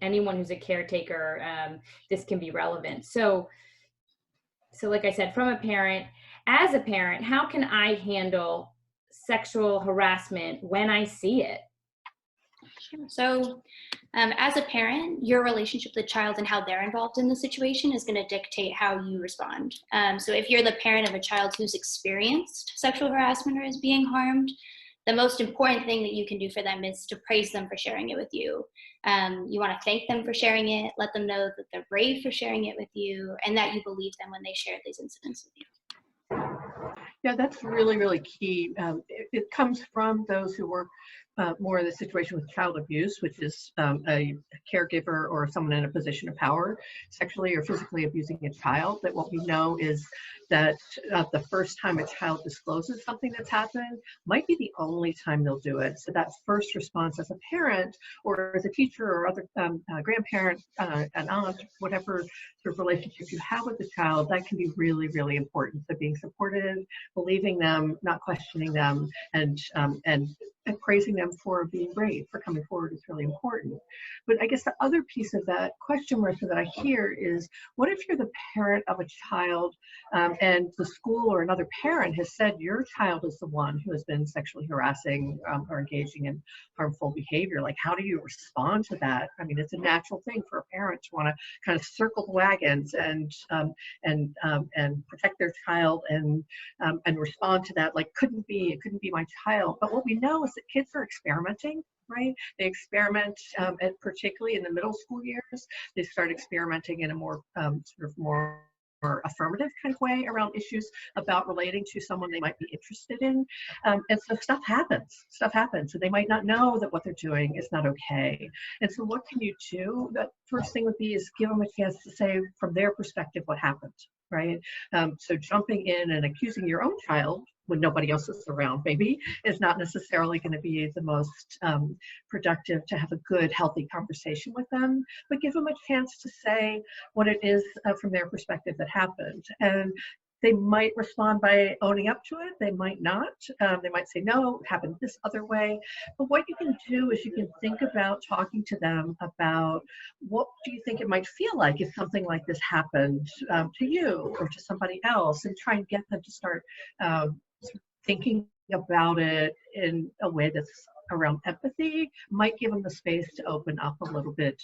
anyone who's a caretaker, this can be relevant. So like I said, from a parent, as a parent, how can I handle sexual harassment when I see it? Sure. So as a parent, your relationship with the child and how they're involved in the situation is going to dictate how you respond. So if you're the parent of a child who's experienced sexual harassment or is being harmed, the most important thing that you can do for them is to praise them for sharing it with you. You want to thank them for sharing it, let them know that they're brave for sharing it with you, and that you believe them when they share these incidents with you. Yeah, that's really, really key. It comes from those who work more in the situation with child abuse, which is a caregiver or someone in a position of power sexually or physically abusing a child. That what we know is that the first time a child discloses something that's happened might be the only time they'll do it. So that first response as a parent or as a teacher or other grandparent, an aunt, whatever sort of relationship you have with the child, that can be really, really important. So being supportive, believing them, not questioning them, and praising them for being brave, for coming forward is really important. But I guess the other piece of that question, Marissa, that I hear is, what if you're the parent of a child and the school or another parent has said your child is the one who has been sexually harassing or engaging in harmful behavior? Like, how do you respond to that? I mean, it's a natural thing for a parent to want to kind of circle the wagons and protect their child and respond to that. Like, it couldn't be my child. But what we know is that kids are experimenting, right? They experiment, and particularly in the middle school years, they start experimenting in a more sort of more affirmative kind of way around issues about relating to someone they might be interested in. And so stuff happens. So they might not know that what they're doing is not okay. And so what can you do? The first thing would be is give them a chance to say from their perspective what happened, right? So jumping in and accusing your own child when nobody else is around, maybe, is not necessarily going to be the most productive to have a good, healthy conversation with them, but give them a chance to say what it is from their perspective that happened. And they might respond by owning up to it. They might not. They might say, no, it happened this other way. But what you can do is you can think about talking to them about what do you think it might feel like if something like this happened to you or to somebody else, and try and get them to start thinking about it in a way that's around empathy, might give them the space to open up a little bit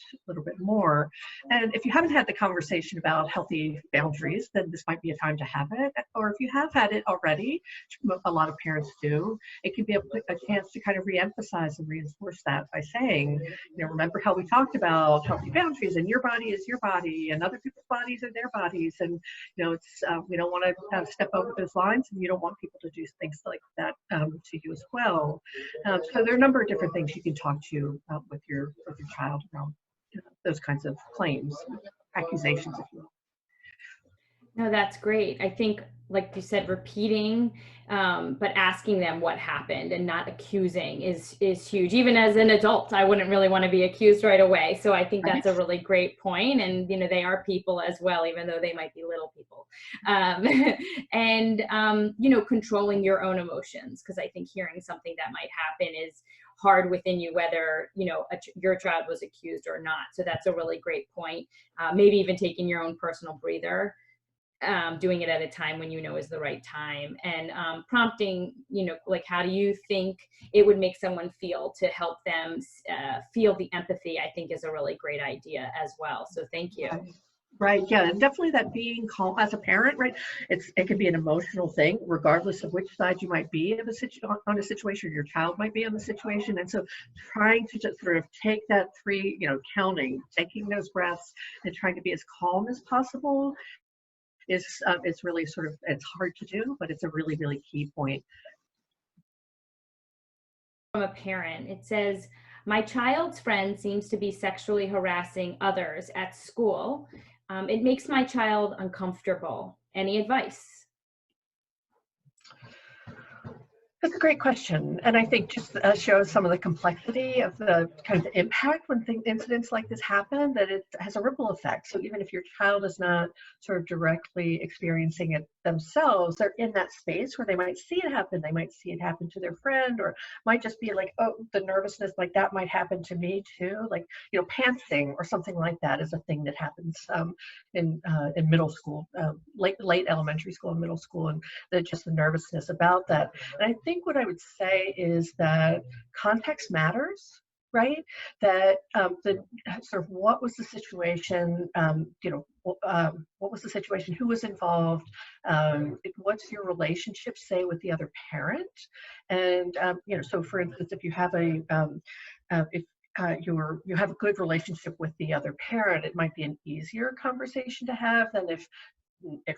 more. And if you haven't had the conversation about healthy boundaries, then this might be a time to have it. Or if you have had it already, which a lot of parents do, it can be a chance to kind of reemphasize and reinforce that by saying, remember how we talked about healthy boundaries, and your body is your body, and other people's bodies are their bodies, and it's we don't want to step over those lines, and you don't want people to do things like that to you as well. So there are a number of different things you can talk to with your child around those kinds of claims, accusations, if you will. No, that's great. I think, like you said, repeating, but asking them what happened and not accusing is huge. Even as an adult, I wouldn't really want to be accused right away. So I think that's a really great point. And, they are people as well, even though they might be little people. And, controlling your own emotions, because I think hearing something that might happen is hard within you, whether, your child was accused or not. So that's a really great point. Maybe even taking your own personal breather. Doing it at a time when is the right time, and prompting, like, how do you think it would make someone feel to help them feel the empathy, I think is a really great idea as well. So thank you. Right. Yeah, and definitely that being calm as a parent, right? It can be an emotional thing, regardless of which side you might be of on a situation, or your child might be on the situation. And so trying to just sort of take that counting, taking those breaths and trying to be as calm as possible it's really it's hard to do, but it's a really, really key point. From a parent, it says, my child's friend seems to be sexually harassing others at school. It makes my child uncomfortable. Any advice? That's a great question. And I think just shows some of the complexity of the kind of impact when incidents like this happen, that it has a ripple effect. So even if your child is not sort of directly experiencing it themselves, they're in that space where they might see it happen. They might see it happen to their friend, or might just be like, oh, the nervousness, like that might happen to me too. Like, pantsing or something like that is a thing that happens in middle school, late elementary school and middle school, and just the nervousness about that. And I think what I would say is that context matters, right? That the sort of what was the situation, what was the situation, who was involved, what's your relationship, say, with the other parent, and so for instance, if you have if you have a good relationship with the other parent, it might be an easier conversation to have than if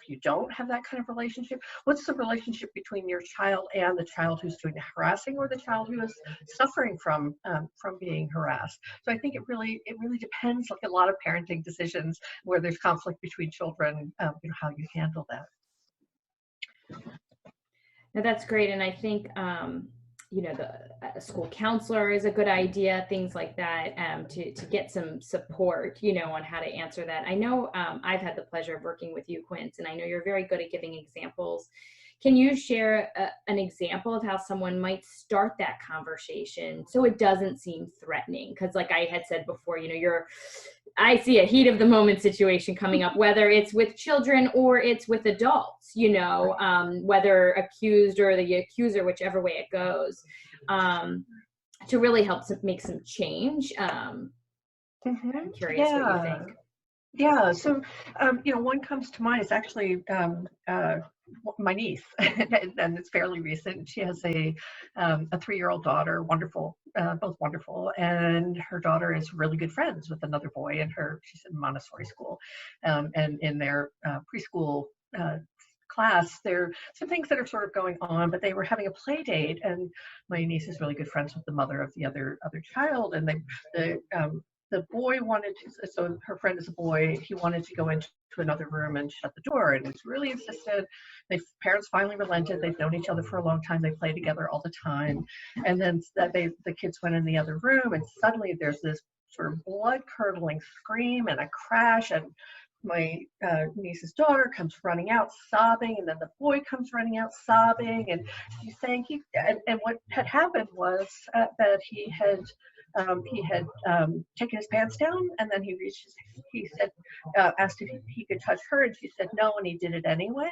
you don't have that kind of relationship. What's the relationship between your child and the child who's doing the harassing, or the child who is suffering from being harassed? So I think it really depends, like a lot of parenting decisions where there's conflict between children, how you handle that. No, that's great. And I think, the school counselor is a good idea, things like that, to get some support, on how to answer that. I know I've had the pleasure of working with you, Quince, and I know you're very good at giving examples. Can you share an example of how someone might start that conversation so it doesn't seem threatening? Because like I had said before, I see a heat of the moment situation coming up, whether it's with children or it's with adults, whether accused or the accuser, whichever way it goes, to really help make some change. I'm curious what you think. Yeah, so one comes to mind is actually my niece, and it's fairly recent. She has a 3-year-old daughter, wonderful, both wonderful, and her daughter is really good friends with another boy she's in Montessori school, and in their preschool class, there are some things that are sort of going on, but they were having a play date, and my niece is really good friends with the mother of the other child, and the boy wanted to, so her friend is a boy, he wanted to go into another room and shut the door, and was really insistent. Parents finally relented. They've known each other for a long time. They play together all the time. And then the kids went in the other room, and suddenly there's this sort of blood-curdling scream and a crash, and my niece's daughter comes running out sobbing, and then the boy comes running out sobbing, and she's saying and what had happened was that he had taken his pants down, and then he said, asked if he could touch her, and she said no, and he did it anyway,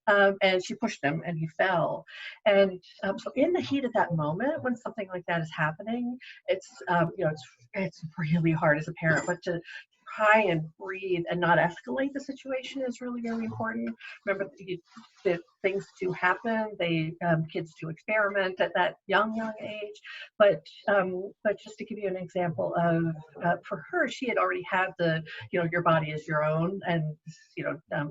and she pushed him, and he fell. And so in the heat of that moment, when something like that is happening, it's really hard as a parent, but to try and breathe and not escalate the situation is really, really important. Remember that things do happen. Kids do experiment at that young age. But just to give you an example of, for her, she had already had your body is your own, and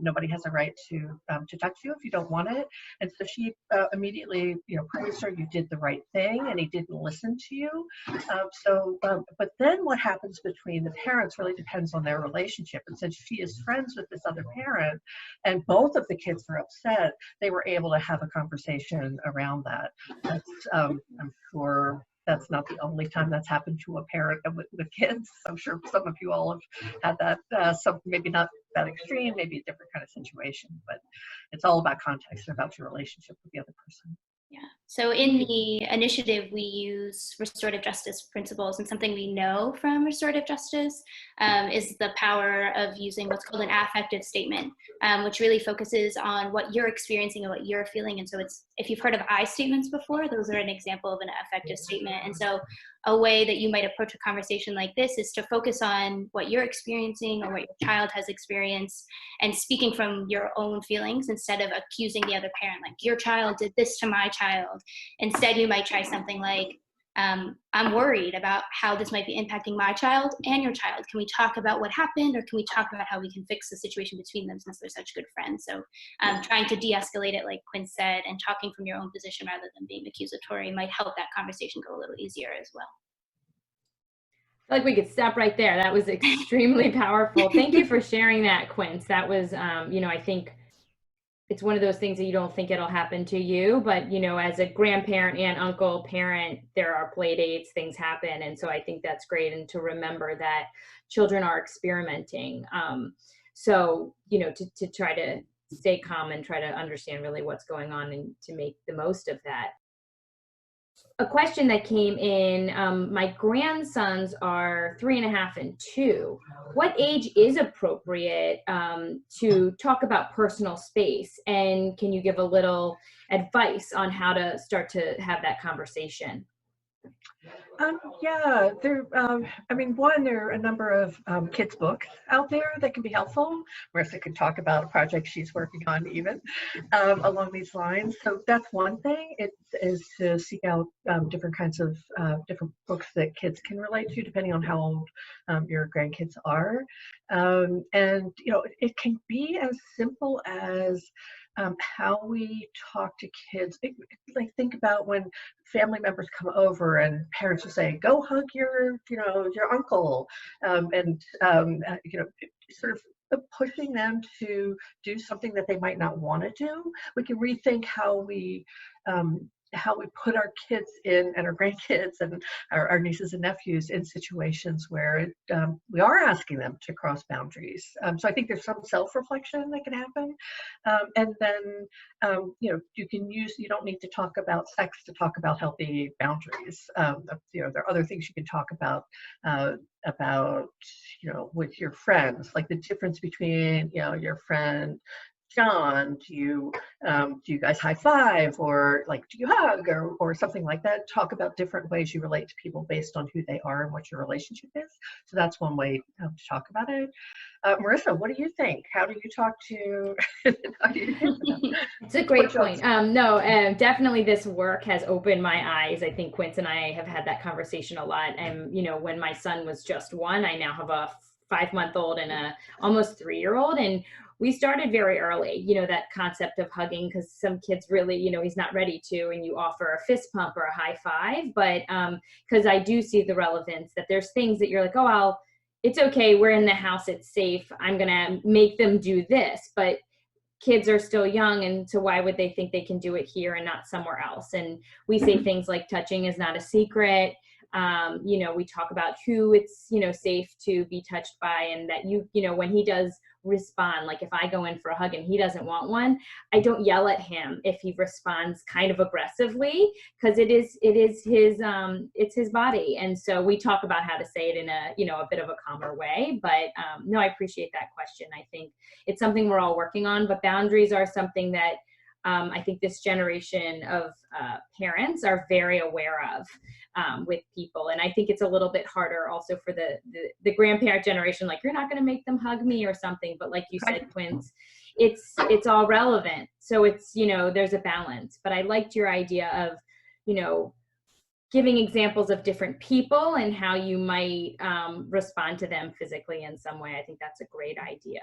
nobody has a right to touch you if you don't want it. And so she immediately praised her. You did the right thing, and he didn't listen to you. But then what happens between the parents really depends on their relationship. And since she is friends with this other parent, and both of the kids are upset, they were able to have a conversation around that. That's I'm sure that's not the only time that's happened to a parent with kids. I'm sure some of you all have had that, some maybe not that extreme, maybe a different kind of situation, but it's all about context and about your relationship with the other person. Yeah. So in the initiative, we use restorative justice principles, and something we know from restorative justice is the power of using what's called an affective statement, which really focuses on what you're experiencing and what you're feeling. And so if you've heard of I statements before, those are an example of an affective statement. And so a way that you might approach a conversation like this is to focus on what you're experiencing or what your child has experienced, and speaking from your own feelings instead of accusing the other parent, like your child did this to my child. Instead, you might try something like, I'm worried about how this might be impacting my child and your child. Can we talk about what happened, or can we talk about how we can fix the situation between them since they're such good friends? So trying to de-escalate it, like Quinn said, and talking from your own position rather than being accusatory might help that conversation go a little easier as well. I feel like we could stop right there. That was extremely powerful. Thank you for sharing that, Quince. That was, I think it's one of those things that you don't think it'll happen to you, but you know, as a grandparent, aunt, uncle, parent, there are play dates, things happen. And so I think that's great. And to remember that children are experimenting. So, you know, to try to stay calm and try to understand really what's going on and to make the most of that. A question that came in, my grandsons are 3.5 and 2. What age is appropriate to talk about personal space? And can you give a little advice on how to start to have that conversation? Yeah, I mean, one, there are a number of kids' books out there that can be helpful. Marissa could talk about a project she's working on even along these lines. So that's one thing, it is to seek out different kinds of different books that kids can relate to, depending on how old your grandkids are. And, you know, it can be as simple as how we talk to kids. Like, think about when family members come over and parents will say, go hug your, you know, your uncle, you know, sort of pushing them to do something that they might not want to do. We can rethink how we put our kids in, and our grandkids and our nieces and nephews in situations where we are asking them to cross boundaries. So I think there's some self-reflection that can happen. And then, you know, you don't need to talk about sex to talk about healthy boundaries. You know, there are other things you can talk about, you know, with your friends, like the difference between, you know, your friend John, do you guys high five, or like, do you hug, or something like that? Talk about different ways you relate to people based on who they are and what your relationship is. So that's one way to talk about it. Marissa, what do you think? How do you talk to your kids about that? It's a great point. No, definitely this work has opened my eyes. I think Quince and I have had that conversation a lot. And, you know, when my son was just 1, I now have a 5-month-old and a almost 3-year-old. And we started very early, you know, that concept of hugging, because some kids really, you know, he's not ready to, and you offer a fist pump or a high five. But because I do see the relevance that there's things that you're like, oh, it's okay, we're in the house, it's safe, I'm gonna make them do this. But kids are still young, and so why would they think they can do it here and not somewhere else? And we say things like touching is not a secret. You know, we talk about who it's, you know, safe to be touched by, and that you know, when he does respond, like if I go in for a hug and he doesn't want one, I don't yell at him if he responds kind of aggressively, because it is his it's his body. And so we talk about how to say it in a, you know, a bit of a calmer way. But no, I appreciate that question. I think it's something we're all working on, but boundaries are something that I think this generation of parents are very aware of with people. And I think it's a little bit harder also for the grandparent generation, like, you're not going to make them hug me or something. But like you said, Quince, it's all relevant. So it's, you know, there's a balance. But I liked your idea of, you know, giving examples of different people and how you might respond to them physically in some way. I think that's a great idea.